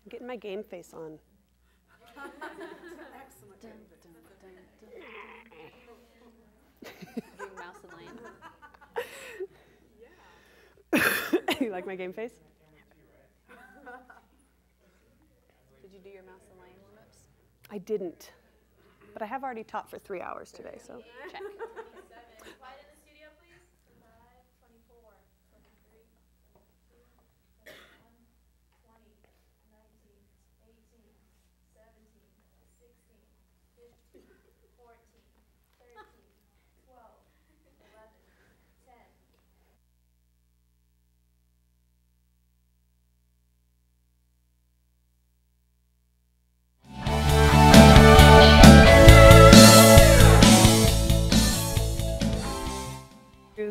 I'm getting my game face on. Doing mouse and lion. You like my game face? Did you do your mouse and lion warm-ups? I didn't, but I have already taught for 3 hours today, so. Check. Quiet in the studio, please. 5, 24, 23, 21, 20, 19, 18, 17, 16, 15, 14, 13, 12, 11, 10.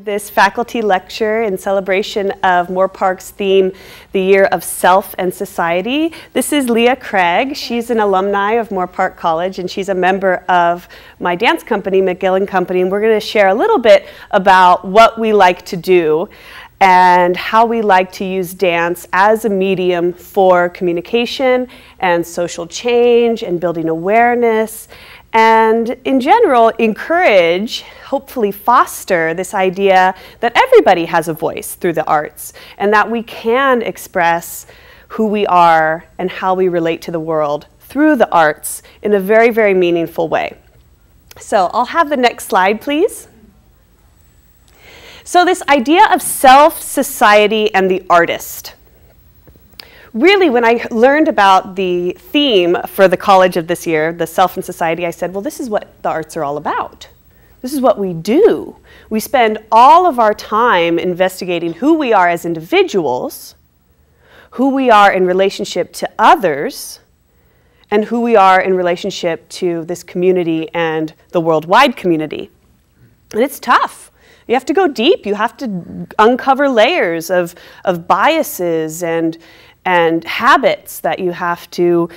This faculty lecture in celebration of Moorpark's theme, the Year of Self and Society. This is Leah Craig. She's an alumni of Moorpark College, and she's a member of my dance company, Magill and Company, and we're going to share a little bit about what we like to do and how we like to use dance as a medium for communication and social change and building awareness, and in general encourage, hopefully foster this idea that everybody has a voice through the arts and that we can express who we are and how we relate to the world through the arts in a very, very meaningful way. So I'll have the next slide, please. So this idea of self, society, and the artist. Really, when I learned about the theme for the college of this year, the self and society, I said, well, this is what the arts are all about. This is what we do. We spend all of our time investigating who we are as individuals, who we are in relationship to others, and who we are in relationship to this community and the worldwide community. And it's tough. You have to go deep. You have to uncover layers of biases and habits that you have to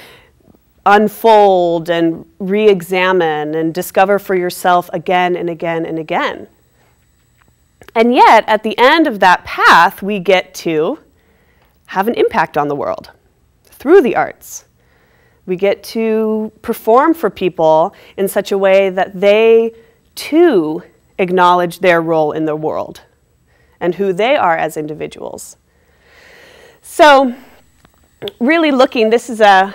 unfold and re-examine and discover for yourself again and again and again. And yet, at the end of that path, we get to have an impact on the world through the arts. We get to perform for people in such a way that they, too, acknowledge their role in the world and who they are as individuals. So, really looking, this is a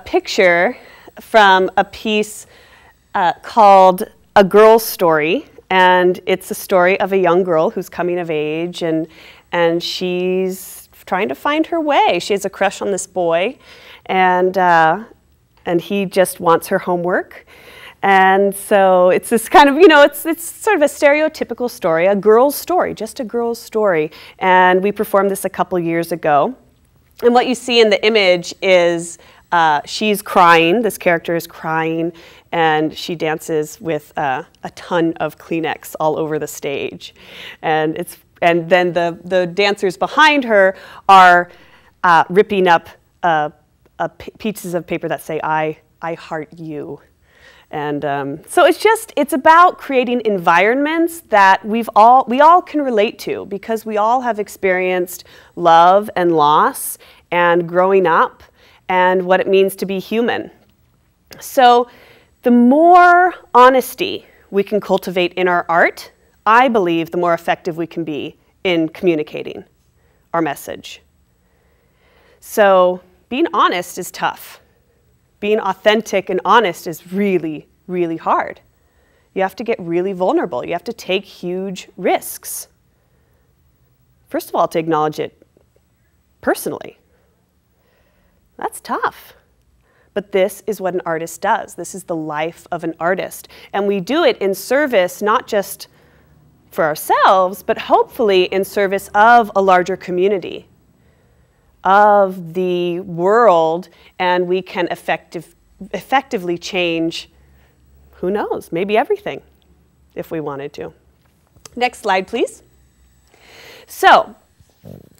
picture from a piece called A Girl's Story, and it's a story of a young girl who's coming of age, and she's trying to find her way. She has a crush on this boy, and he just wants her homework. And so it's this kind of, it's sort of a stereotypical story, a girl's story, just a girl's story. And we performed this a couple years ago. And what you see in the image is she's crying, this character is crying, and she dances with a ton of Kleenex all over the stage. And then the dancers behind her are ripping up pieces of paper that say, I heart you. And so it's about creating environments that we all can relate to, because we all have experienced love and loss and growing up and what it means to be human. So the more honesty we can cultivate in our art, I believe the more effective we can be in communicating our message. So being honest is tough. Being authentic and honest is really, really hard. You have to get really vulnerable. You have to take huge risks. First of all, to acknowledge it personally. That's tough. But this is what an artist does. This is the life of an artist. And we do it in service, not just for ourselves, but hopefully in service of a larger community, of the world, and we can effectively change, who knows, maybe everything, if we wanted to. Next slide, please. So,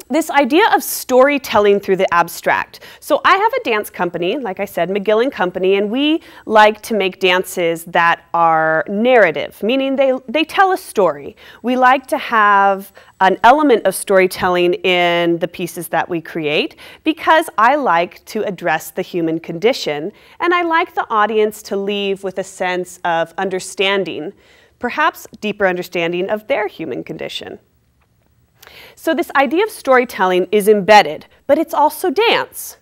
this idea of storytelling through the abstract. So I have a dance company, like I said, Magill and Company, and we like to make dances that are narrative, meaning they tell a story. We like to have an element of storytelling in the pieces that we create because I like to address the human condition, and I like the audience to leave with a sense of understanding, perhaps deeper understanding of their human condition. So this idea of storytelling is embedded, but it's also dance.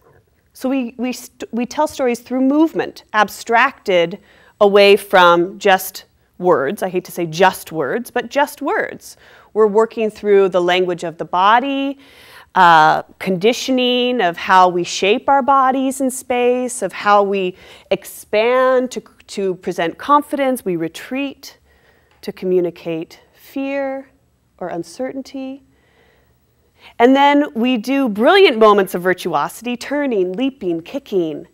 So we tell stories through movement, abstracted away from just words. I hate to say just words, but just words. We're working through the language of the body, conditioning of how we shape our bodies in space, of how we expand to present confidence, we retreat to communicate fear or uncertainty. And then we do brilliant moments of virtuosity, turning, leaping, kicking,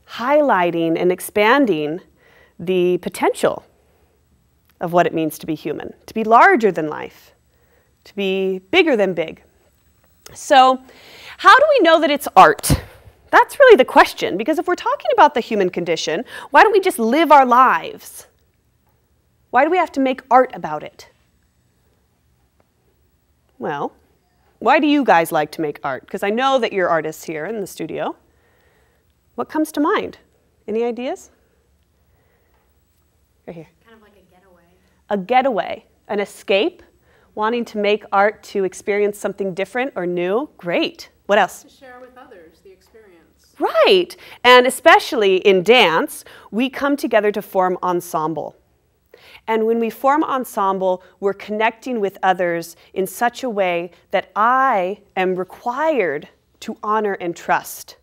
highlighting and expanding the potential of what it means to be human, to be larger than life, to be bigger than big. So how do we know that it's art? That's really the question, because if we're talking about the human condition, why don't we just live our lives? Why do we have to make art about it? Well, why do you guys like to make art? Because I know that you're artists here in the studio. What comes to mind? Any ideas? Right here. Kind of like a getaway. A getaway, an escape, wanting to make art to experience something different or new. Great. What else? To share with others the experience. Right. And especially in dance, we come together to form ensemble. And when we form ensemble, we're connecting with others in such a way that I am required to honor and trust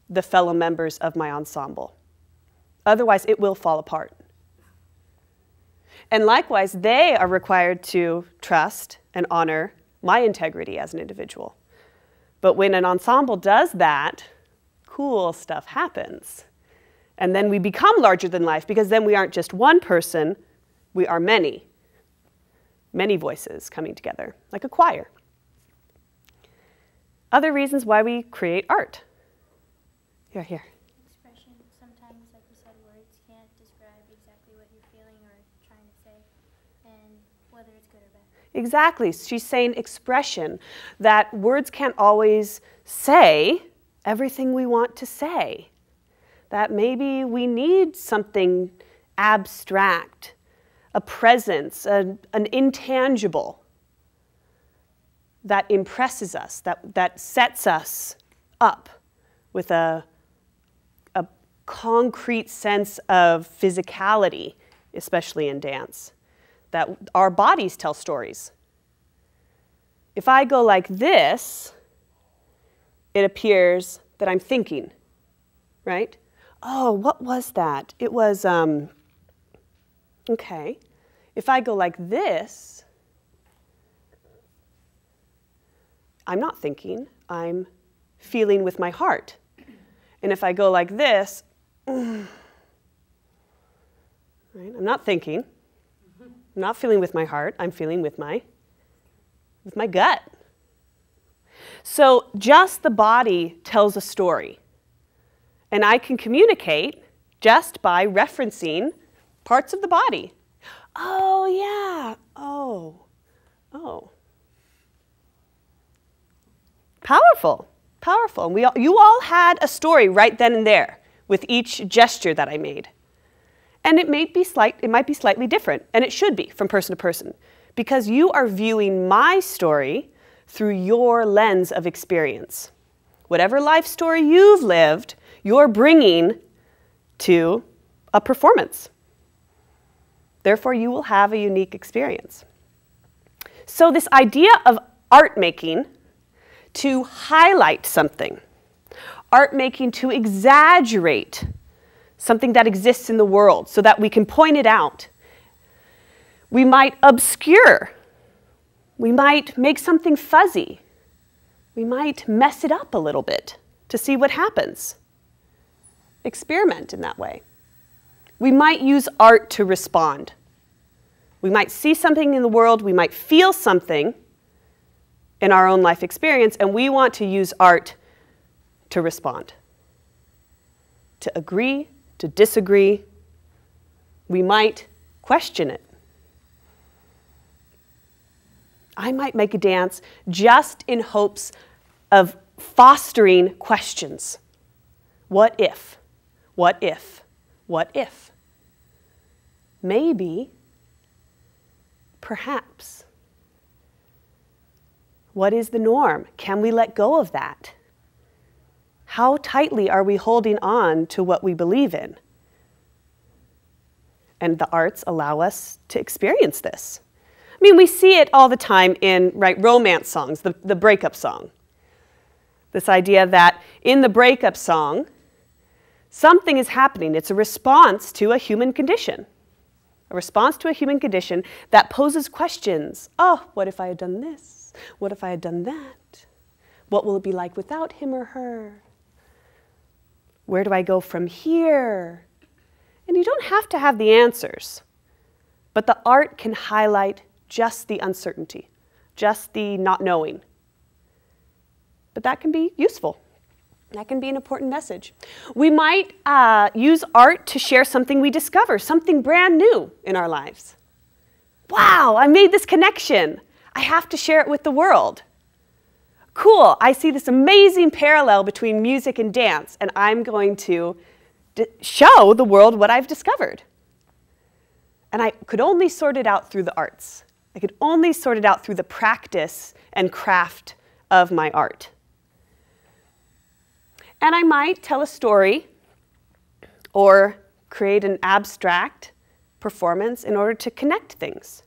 the fellow members of my ensemble. Otherwise, it will fall apart. And likewise, they are required to trust and honor my integrity as an individual. But when an ensemble does that, cool stuff happens. And then we become larger than life, because then we aren't just one person, we are many. Many voices coming together, like a choir. Other reasons why we create art. Here. Expression. Sometimes, like you said, words can't describe exactly what you're feeling or trying to say, and whether it's good or bad. Exactly. She's saying expression, that words can't always say everything we want to say. That maybe we need something abstract, a presence, an intangible that impresses us, that sets us up with a concrete sense of physicality, especially in dance, that our bodies tell stories. If I go like this, it appears that I'm thinking, right? Oh, what was that? It was, okay. If I go like this, I'm not thinking, I'm feeling with my heart. And if I go like this, right, I'm not thinking, I'm not feeling with my heart, I'm feeling with my gut. So just the body tells a story. And I can communicate just by referencing parts of the body. Oh, yeah. Oh. Powerful. Powerful. You all had a story right then and there with each gesture that I made. And it might be slightly different, and it should be from person to person, because you are viewing my story through your lens of experience. Whatever life story you've lived, you're bringing to a performance. Therefore, you will have a unique experience. So this idea of art making to highlight something, art making to exaggerate something that exists in the world so that we can point it out. We might obscure. We might make something fuzzy. We might mess it up a little bit to see what happens. Experiment in that way. We might use art to respond. We might see something in the world, we might feel something, in our own life experience, and we want to use art to respond, to agree, to disagree. We might question it. I might make a dance just in hopes of fostering questions. What if? What if? What if? Maybe. Perhaps. What is the norm? Can we let go of that? How tightly are we holding on to what we believe in? And the arts allow us to experience this. I mean, we see it all the time in romance songs, the breakup song. This idea that in the breakup song, something is happening. It's a response to a human condition. A response to a human condition that poses questions. Oh, what if I had done this? What if I had done that? What will it be like without him or her? Where do I go from here? And you don't have to have the answers, but the art can highlight just the uncertainty, just the not knowing. But that can be useful. That can be an important message. We might use art to share something we discover, something brand new in our lives. Wow, I made this connection. I have to share it with the world. Cool, I see this amazing parallel between music and dance, and I'm going to show the world what I've discovered. And I could only sort it out through the arts. I could only sort it out through the practice and craft of my art. And I might tell a story or create an abstract performance in order to connect things,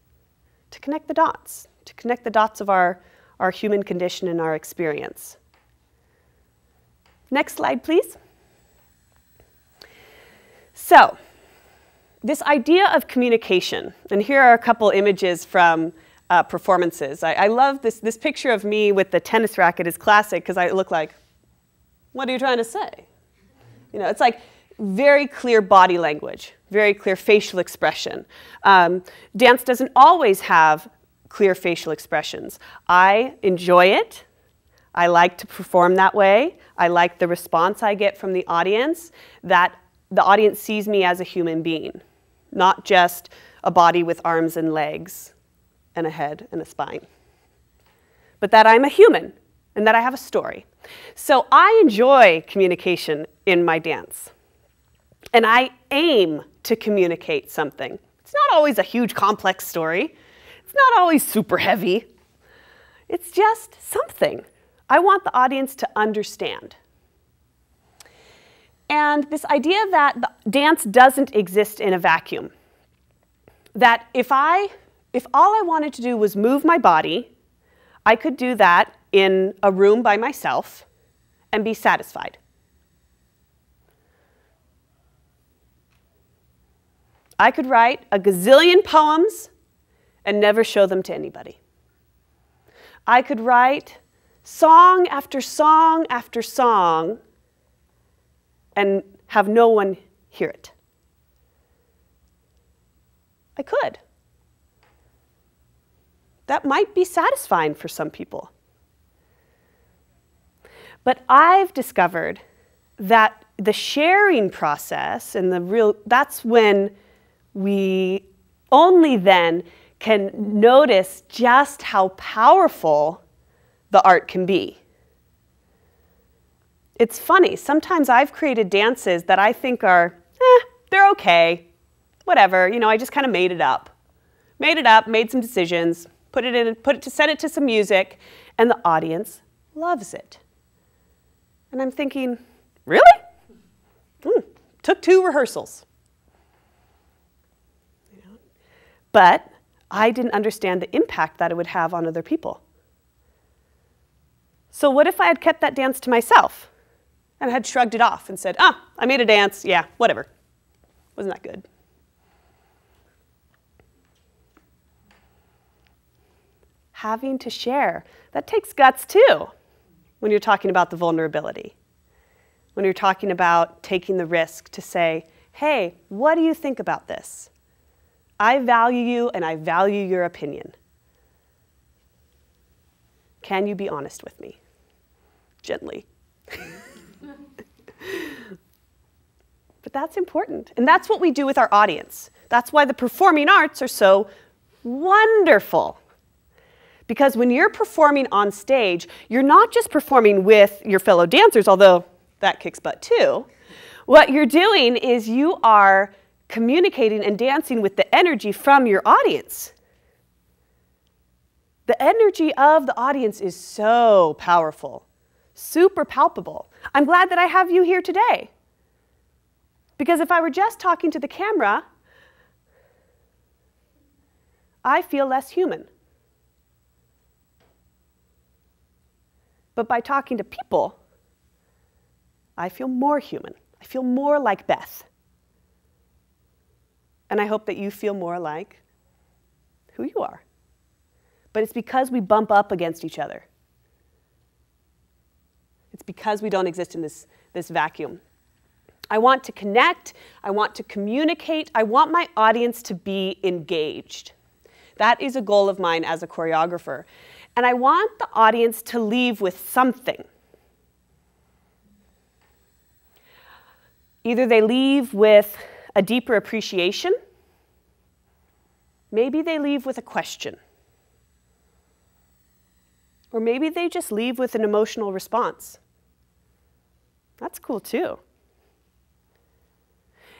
to connect the dots of our human condition and our experience. Next slide, please. So, this idea of communication, and here are a couple images from performances. I love this picture of me with the tennis racket is classic because I look like, what are you trying to say? You know, it's like very clear body language, very clear facial expression. Dance doesn't always have clear facial expressions. I enjoy it. I like to perform that way. I like the response I get from the audience, that the audience sees me as a human being, not just a body with arms and legs and a head and a spine, but that I'm a human and that I have a story. So I enjoy communication in my dance, and I aim to communicate something. It's not always a huge complex story. It's not always super heavy. It's just something I want the audience to understand. And this idea that the dance doesn't exist in a vacuum, that if all I wanted to do was move my body, I could do that in a room by myself and be satisfied. I could write a gazillion poems and never show them to anybody. I could write song after song after song and have no one hear it. I could. That might be satisfying for some people. But I've discovered that the sharing process and that's when we only then can notice just how powerful the art can be. It's funny, sometimes I've created dances that I think are, they're okay, whatever, you know, I just kind of made it up, made some decisions, sent it to some music, and the audience loves it. And I'm thinking, really? Took 2 rehearsals. You know? But I didn't understand the impact that it would have on other people. So what if I had kept that dance to myself and had shrugged it off and said, I made a dance, yeah, whatever. Wasn't that good? Having to share, that takes guts too when you're talking about the vulnerability. When you're talking about taking the risk to say, hey, what do you think about this? I value you and I value your opinion. Can you be honest with me? Gently. But that's important. And that's what we do with our audience. That's why the performing arts are so wonderful. Because when you're performing on stage, you're not just performing with your fellow dancers, although that kicks butt too. What you're doing is you are communicating and dancing with the energy from your audience. The energy of the audience is so powerful, super palpable. I'm glad that I have you here today. Because if I were just talking to the camera, I feel less human. But by talking to people, I feel more human. I feel more like Beth. And I hope that you feel more like who you are. But it's because we bump up against each other. It's because we don't exist in this vacuum. I want to connect. I want to communicate. I want my audience to be engaged. That is a goal of mine as a choreographer. And I want the audience to leave with something. Either they leave with a deeper appreciation, maybe they leave with a question, or maybe they just leave with an emotional response. That's cool too.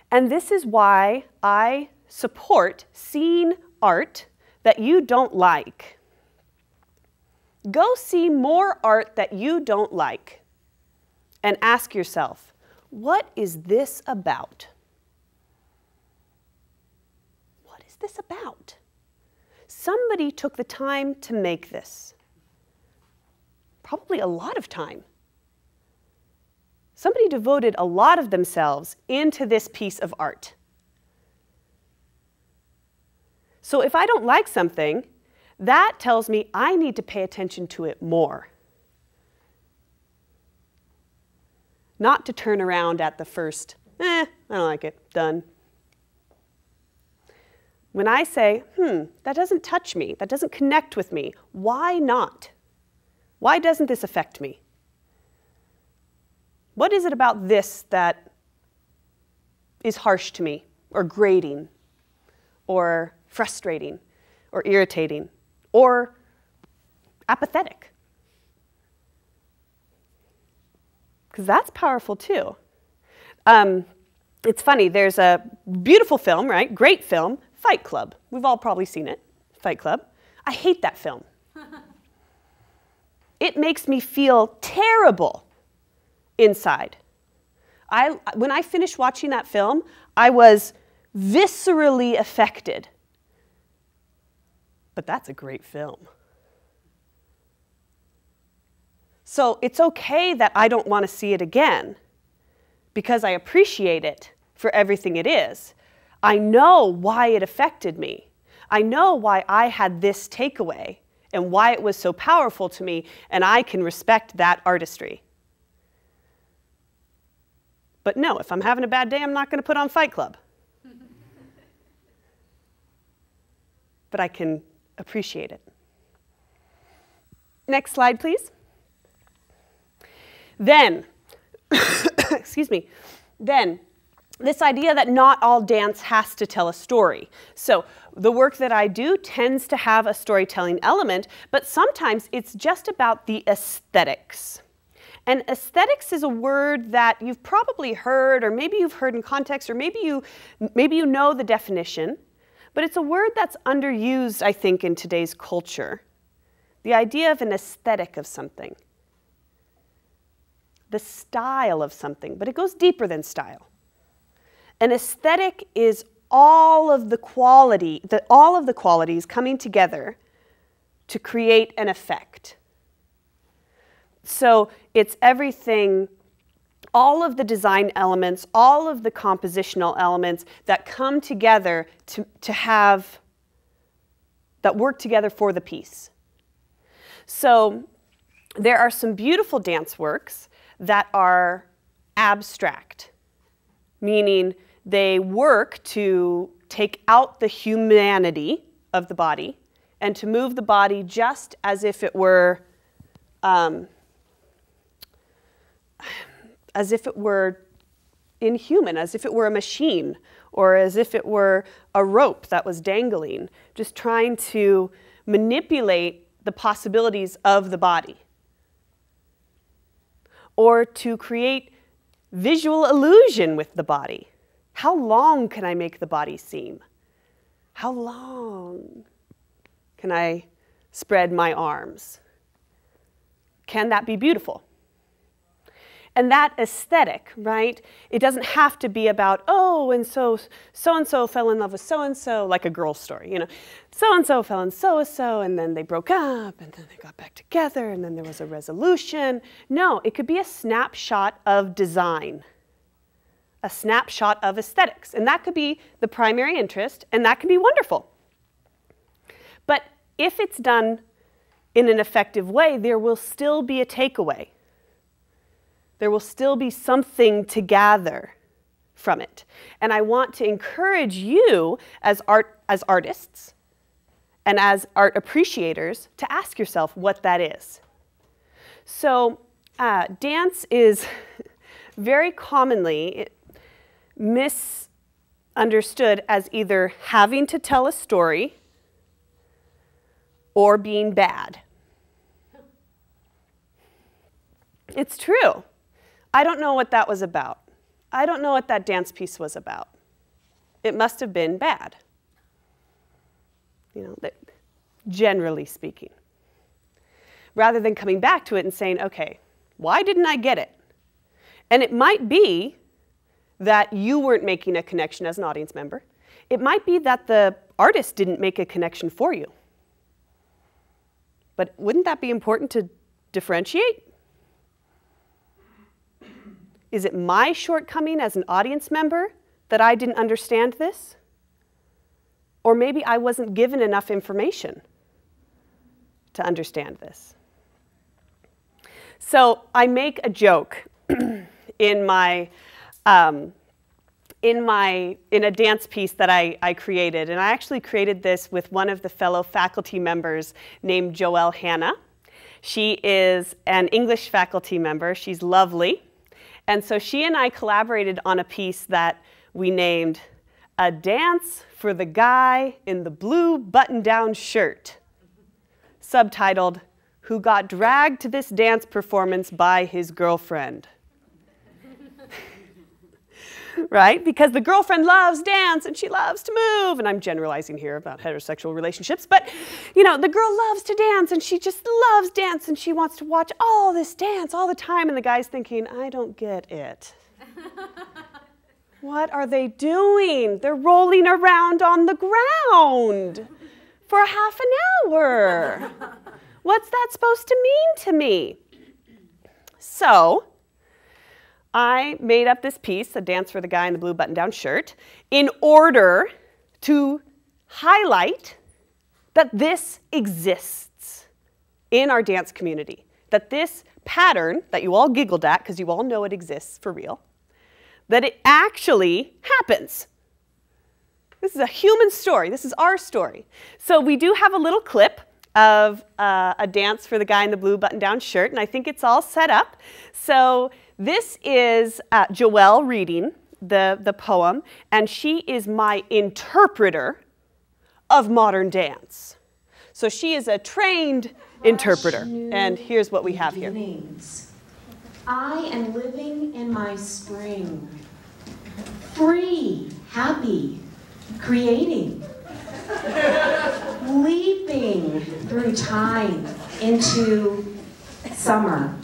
And this is why I support seeing art that you don't like. Go see more art that you don't like and ask yourself, what is this about? What is this about? Somebody took the time to make this. Probably a lot of time. Somebody devoted a lot of themselves into this piece of art. So if I don't like something, that tells me I need to pay attention to it more. Not to turn around at the first, I don't like it, done. When I say, that doesn't touch me, that doesn't connect with me, why not? Why doesn't this affect me? What is it about this that is harsh to me, or grating, or frustrating, or irritating, or apathetic? Because that's powerful too. It's funny, there's a beautiful film, right? Great film, Fight Club. We've all probably seen it, Fight Club. I hate that film. It makes me feel terrible inside. When I finished watching that film, I was viscerally affected. But that's a great film. So it's okay that I don't want to see it again because I appreciate it for everything it is. I know why it affected me. I know why I had this takeaway and why it was so powerful to me, and I can respect that artistry. But no, if I'm having a bad day, I'm not going to put on Fight Club. But I can appreciate it. Next slide, please. Then, excuse me, then this idea that not all dance has to tell a story. So the work that I do tends to have a storytelling element, but sometimes it's just about the aesthetics. And aesthetics is a word that you've probably heard, or maybe you've heard in context, or maybe you know the definition, but it's a word that's underused, I think, in today's culture. The idea of an aesthetic of something. The style of something, but it goes deeper than style. An aesthetic is all of the qualities coming together to create an effect. So it's everything, all of the design elements, all of the compositional elements that come together that work together for the piece. So there are some beautiful dance works that are abstract, meaning they work to take out the humanity of the body and to move the body just as if it were as if it were inhuman, as if it were a machine, or as if it were a rope that was dangling, just trying to manipulate the possibilities of the body, or to create visual illusion with the body. How long can I make the body seem? How long can I spread my arms? Can that be beautiful? And that aesthetic, right? It doesn't have to be about, oh, and so-and-so fell in love with so-and-so, like a girl story, you know. So-and-so fell in so-and-so, and then they broke up, and then they got back together, and then there was a resolution. No, it could be a snapshot of design, a snapshot of aesthetics. And that could be the primary interest, and that can be wonderful. But if it's done in an effective way, there will still be a takeaway. There will still be something to gather from it. And I want to encourage you as artists and as art appreciators to ask yourself what that is. So dance is very commonly misunderstood as either having to tell a story or being bad. It's true. I don't know what that was about. I don't know what that dance piece was about. It must have been bad, you know, generally speaking. Rather than coming back to it and saying, okay, why didn't I get it? And it might be that you weren't making a connection as an audience member. It might be that the artist didn't make a connection for you. But wouldn't that be important to differentiate? Is it my shortcoming as an audience member that I didn't understand this? Or maybe I wasn't given enough information to understand this. So I make a joke in a dance piece that I created, and I actually created this with one of the fellow faculty members named Joelle Hanna. She is an English faculty member. She's lovely. And so she and I collaborated on a piece that we named A Dance for the Guy in the Blue Button-Down Shirt, subtitled, Who Got Dragged to This Dance Performance by His Girlfriend. Right? Because the girlfriend loves dance and she loves to move. And I'm generalizing here about heterosexual relationships. But, you know, the girl loves to dance and she just loves dance and she wants to watch all this dance all the time. And the guy's thinking, I don't get it. What are they doing? They're rolling around on the ground for half an hour. What's that supposed to mean to me? So I made up this piece, A Dance for the Guy in the Blue Button-Down Shirt, in order to highlight that this exists in our dance community, that this pattern that you all giggled at, because you all know it exists for real, that it actually happens. This is a human story. This is our story. So we do have a little clip of A Dance for the Guy in the Blue Button-Down Shirt, and I think it's all set up. So this is Joelle reading the poem, and she is my interpreter of modern dance. So she is a trained interpreter, and here's what we have here. I am living in my spring, free, happy, creating, leaping through time into summer,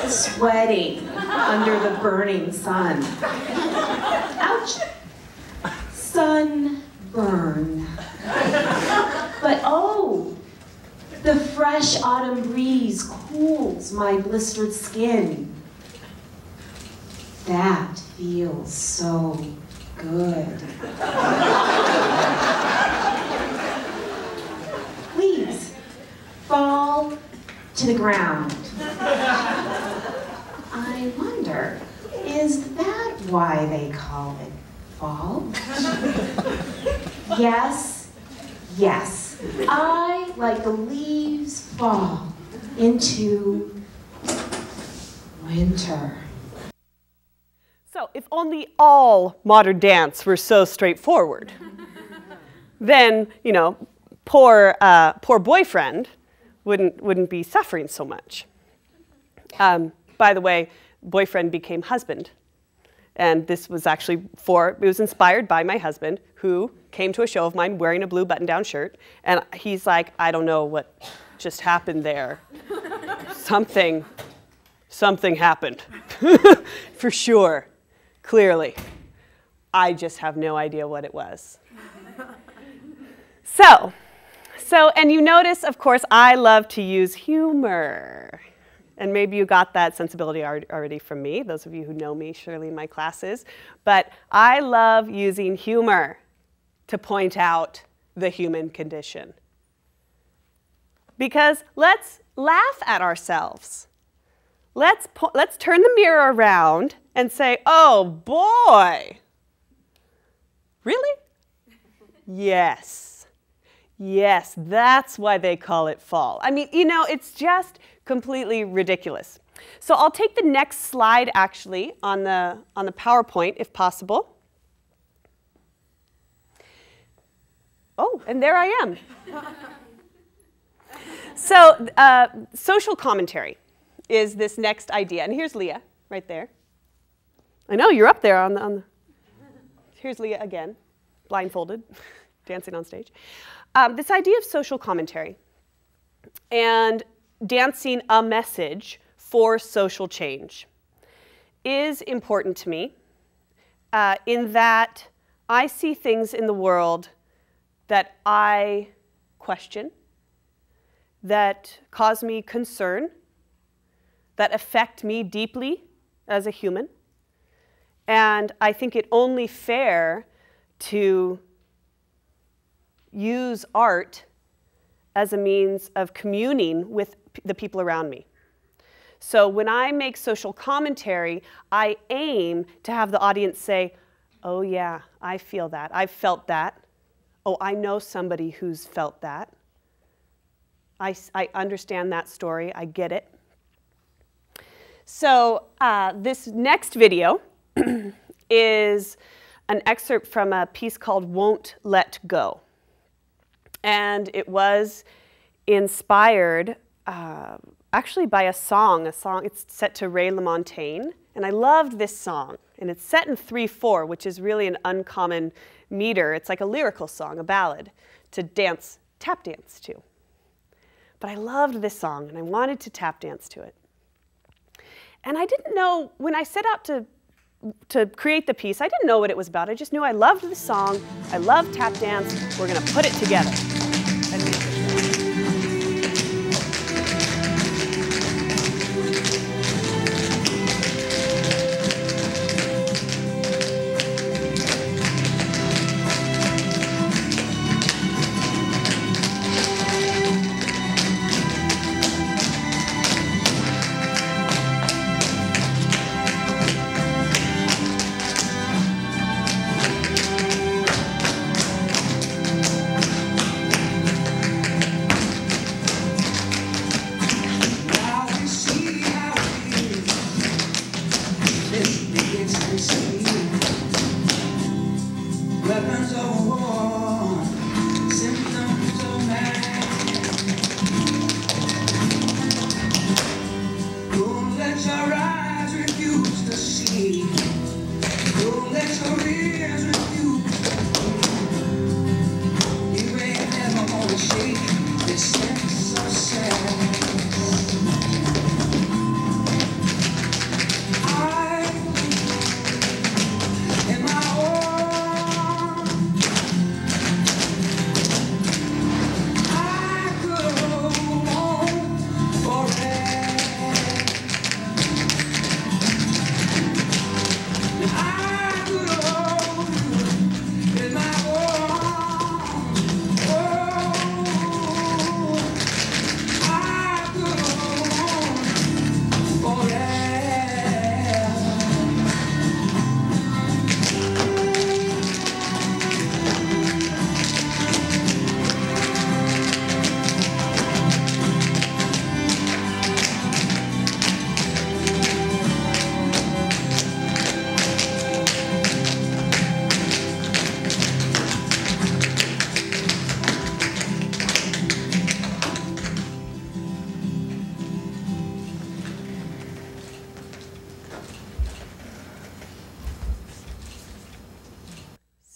sweating under the burning sun. Ouch! Sunburn. But oh, the fresh autumn breeze cools my blistered skin. That feels so good. Please, fall to the ground. I wonder, is that why they call it fall? Yes, yes. I like the leaves fall into winter. So if only all modern dance were so straightforward, then, you know, poor boyfriend wouldn't be suffering so much. By the way, boyfriend became husband. And this was actually it was inspired by my husband, who came to a show of mine wearing a blue button-down shirt. And he's like, I don't know what just happened there. Something happened, for sure, clearly. I just have no idea what it was. So, and you notice, of course, I love to use humor. And maybe you got that sensibility already from me, those of you who know me surely in my classes. But I love using humor to point out the human condition. Because let's laugh at ourselves. Let's turn the mirror around and say, oh boy, really? Yes. Yes, that's why they call it fall. I mean, you know, it's just completely ridiculous. So I'll take the next slide actually on the PowerPoint if possible. Oh, and there I am. So social commentary is this next idea. And here's Leah right there. I know, you're up there on the here's Leah again, blindfolded, dancing on stage. This idea of social commentary and dancing a message for social change is important to me in that I see things in the world that I question, that cause me concern, that affect me deeply as a human. And I think it only fair to use art as a means of communing with the people around me. So when I make social commentary, I aim to have the audience say, oh yeah, I feel that, I've felt that. Oh, I know somebody who's felt that. I understand that story, I get it. So this next video is an excerpt from a piece called Won't Let Go. And it was inspired actually by a song. It's set to Ray LaMontagne. And I loved this song. And it's set in 3/4, which is really an uncommon meter. It's like a lyrical song, a ballad, to dance, tap dance to. But I loved this song, and I wanted to tap dance to it. And I didn't know, when I set out to create the piece, I didn't know what it was about. I just knew I loved the song, I loved tap dance, we're going to put it together. And make it work.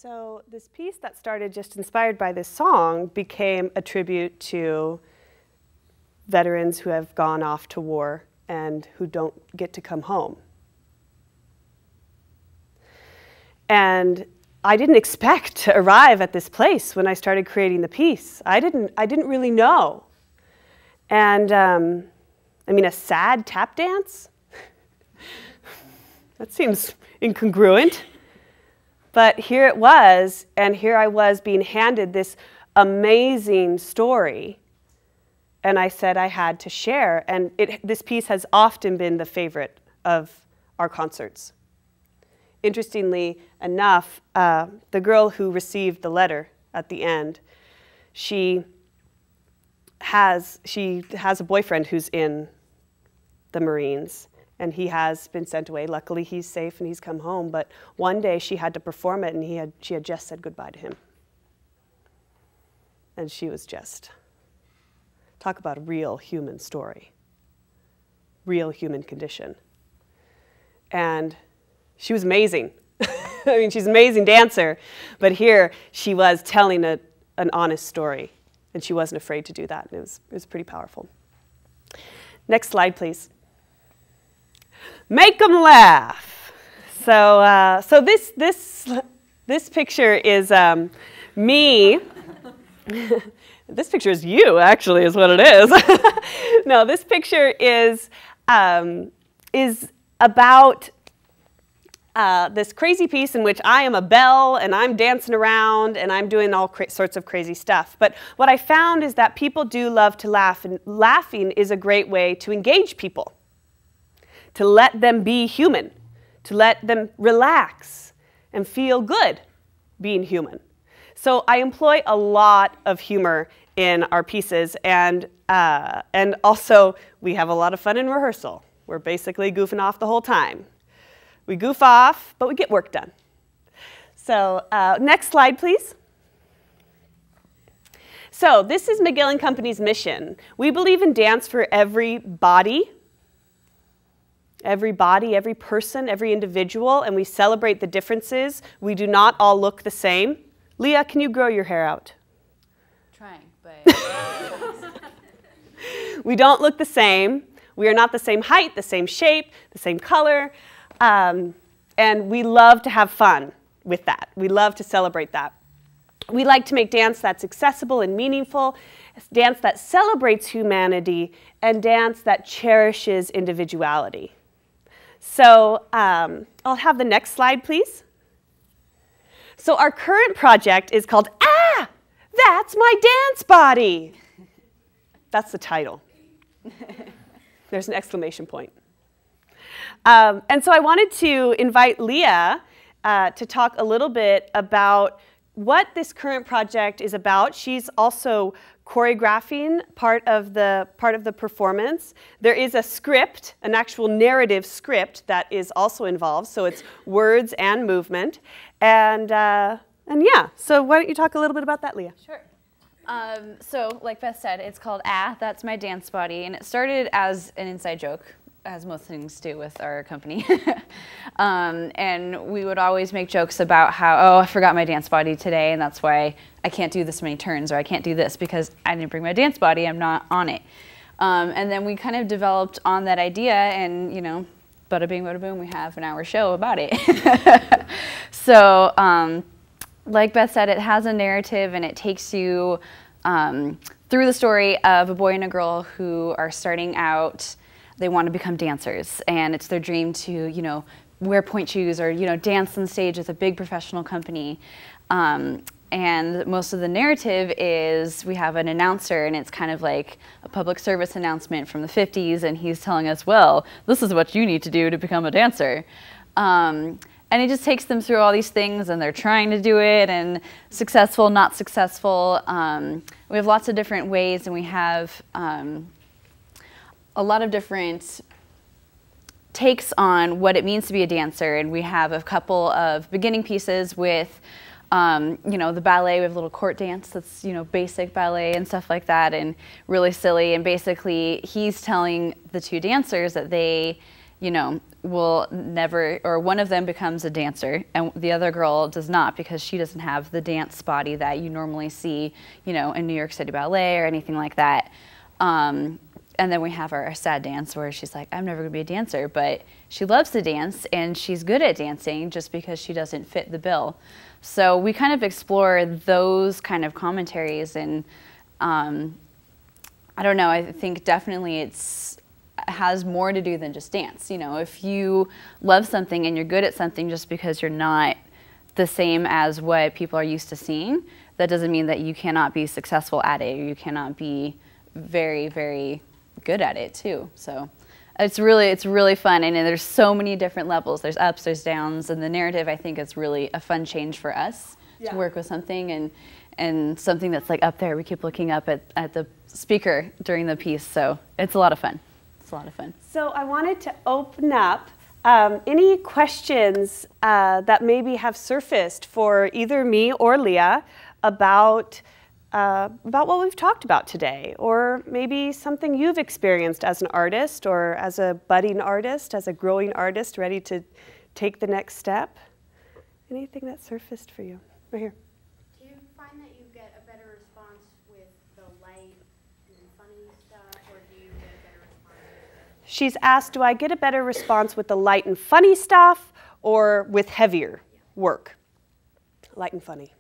So this piece that started just inspired by this song became a tribute to veterans who have gone off to war and who don't get to come home. And I didn't expect to arrive at this place when I started creating the piece. I didn't really know. And I mean, a sad tap dance? That seems incongruent. But here it was, and here I was being handed this amazing story. And I said I had to share. And this piece has often been the favorite of our concerts. Interestingly enough, the girl who received the letter at the end, she has a boyfriend who's in the Marines, and he has been sent away. Luckily, he's safe and he's come home. But one day she had to perform it, and she had just said goodbye to him. And she was just, talk about a real human story, real human condition. And she was amazing. I mean, she's an amazing dancer, but here she was telling an honest story, and she wasn't afraid to do that, and it was pretty powerful. Next slide, please. Make them laugh. So this picture is me. This picture is you, actually, is what it is. No, this picture is about this crazy piece in which I am a belle and I'm dancing around and I'm doing all sorts of crazy stuff. But what I found is that people do love to laugh, and laughing is a great way to engage people, to let them be human, to let them relax and feel good being human. So I employ a lot of humor in our pieces, and also we have a lot of fun in rehearsal. We're basically goofing off the whole time. We goof off, but we get work done. So next slide, please. So this is McGill & Company's mission. We believe in dance for every body, every person, every individual, and we celebrate the differences. We do not all look the same. Leah, can you grow your hair out? Trying, but... We don't look the same. We are not the same height, the same shape, the same color. And we love to have fun with that. We love to celebrate that. We like to make dance that's accessible and meaningful, dance that celebrates humanity, and dance that cherishes individuality. So I'll have the next slide, please. So our current project is called, Ah, That's My Dance Body. That's the title. There's an exclamation point. And so I wanted to invite Leah to talk a little bit about what this current project is about. She's also choreographing part of the performance. There is a script, an actual narrative script that is also involved, so it's words and movement. And yeah, so why don't you talk a little bit about that, Leah? Sure. So like Beth said, it's called Ah, That's My Dance Body, and it started as an inside joke, as most things do with our company. And we would always make jokes about how, oh, I forgot my dance body today, and that's why I can't do this many turns, or I can't do this because I didn't bring my dance body, I'm not on it. And then we kind of developed on that idea, and, you know, bada bing, bada boom, we have an hour show about it. So, like Beth said, it has a narrative, and it takes you through the story of a boy and a girl who are starting out. They want to become dancers, and it's their dream to, you know, wear point shoes or, you know, dance on stage with a big professional company. And most of the narrative is we have an announcer, and it's kind of like a public service announcement from the 50s, and he's telling us, well, this is what you need to do to become a dancer. And it just takes them through all these things, and they're trying to do it, and successful, not successful. We have lots of different ways, and we have a lot of different takes on what it means to be a dancer. And we have a couple of beginning pieces with, you know, the ballet. We have a little court dance that's, you know, basic ballet and stuff like that, and really silly. And basically, he's telling the two dancers that they, you know, will never, or one of them becomes a dancer and the other girl does not, because she doesn't have the dance body that you normally see, you know, in New York City Ballet or anything like that. And then we have our sad dance where she's like, I'm never going to be a dancer, but she loves to dance and she's good at dancing just because she doesn't fit the bill. So we kind of explore those kind of commentaries, and I don't know, I think definitely it has more to do than just dance. You know, if you love something and you're good at something just because you're not the same as what people are used to seeing, that doesn't mean that you cannot be successful at it, or you cannot be very, very good at it too. So it's really fun, and there's so many different levels. There's ups, there's downs, and the narrative, I think, is really a fun change for us to work with something, and something that's like up there. We keep looking up at the speaker during the piece, so it's a lot of fun. It's a lot of fun. So I wanted to open up any questions that maybe have surfaced for either me or Leah about what we've talked about today, or maybe something you've experienced as an artist, or as a budding artist, as a growing artist ready to take the next step. Anything that surfaced for you? Right here. Do you find that you get a better response with the light and funny stuff, or do you get a better response? She's asked, do I get a better response with the light and funny stuff, or with heavier work? Light and funny.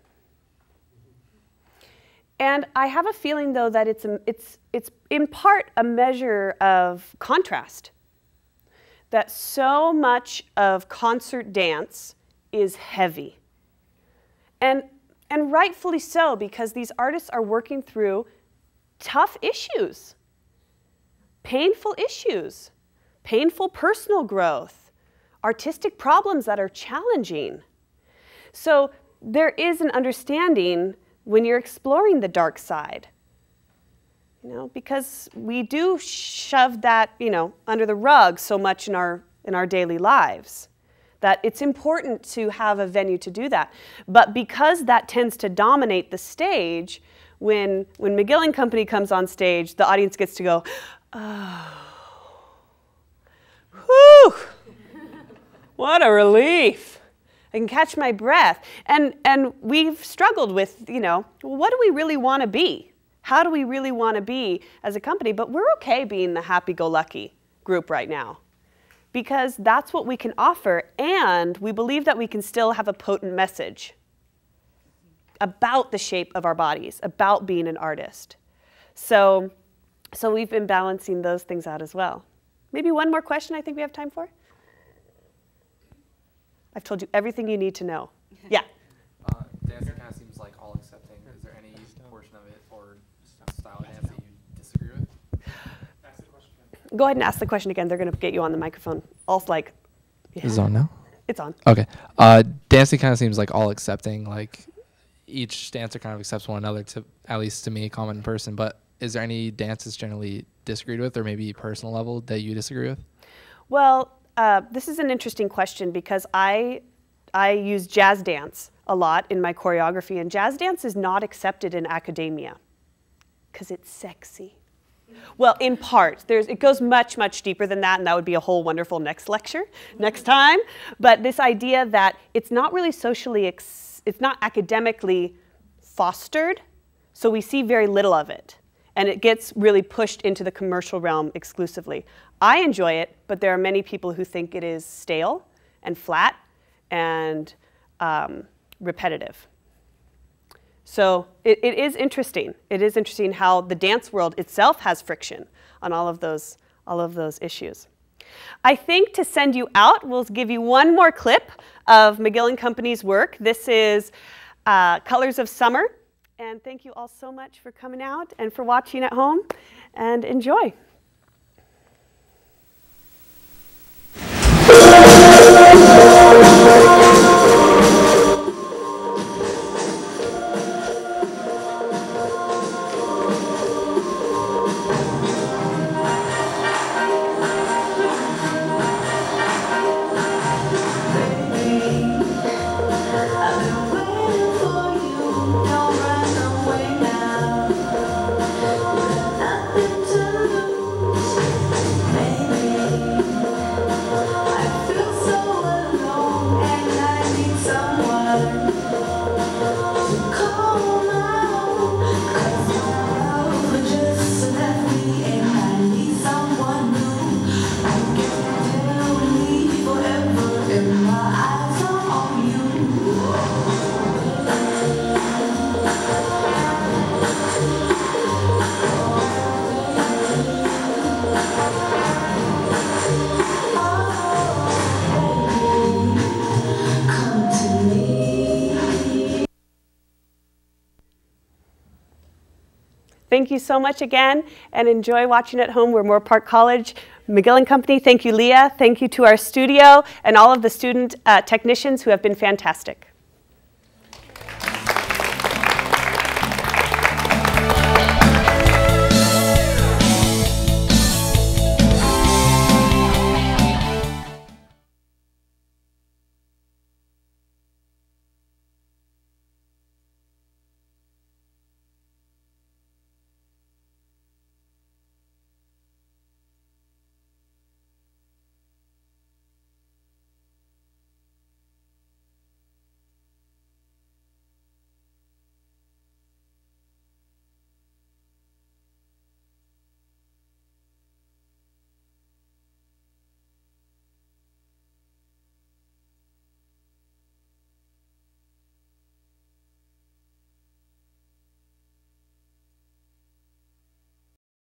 And I have a feeling, though, that it's in part a measure of contrast. That so much of concert dance is heavy. And rightfully so, because these artists are working through tough issues, painful personal growth, artistic problems that are challenging. So there is an understanding when you're exploring the dark side, you know, because we do shove that, you know, under the rug so much in our daily lives, that it's important to have a venue to do that. But because that tends to dominate the stage, when Magill and Company comes on stage, the audience gets to go, oh, whew, what a relief. I can catch my breath. And we've struggled with, you know, well, what do we really want to be? How do we really want to be as a company? But we're okay being the happy-go-lucky group right now, because that's what we can offer, and we believe that we can still have a potent message about the shape of our bodies, about being an artist. So we've been balancing those things out as well. Maybe one more question I think we have time for? I've told you everything you need to know. Yeah. Dancing kind of seems like all accepting. Is there any portion of it or style of dance that you disagree with? Ask the question. Go ahead and ask the question again. They're going to get you on the microphone. Also, like, yeah. Is it on now? It's on. Okay. Dancing kind of seems like all accepting. Like each dancer kind of accepts one another, to at least to me, a common person. But is there any dances generally disagreed with, or maybe personal level that you disagree with? Well, this is an interesting question, because I use jazz dance a lot in my choreography, and jazz dance is not accepted in academia because it's sexy. Well, in part. It goes much, much deeper than that, and that would be a whole wonderful next lecture, next time. But this idea that it's not really socially, it's not academically fostered, so we see very little of it. And it gets really pushed into the commercial realm exclusively. I enjoy it, but there are many people who think it is stale and flat and repetitive. So it is interesting. It is interesting how the dance world itself has friction on all of those issues. I think to send you out, we'll give you one more clip of Magill and Company's work. This is Colors of Summer. And thank you all so much for coming out and for watching at home, and enjoy. Thank you so much again, and enjoy watching at home. We're Moorpark College, Magill and Company. Thank you, Leah. Thank you to our studio and all of the student technicians who have been fantastic.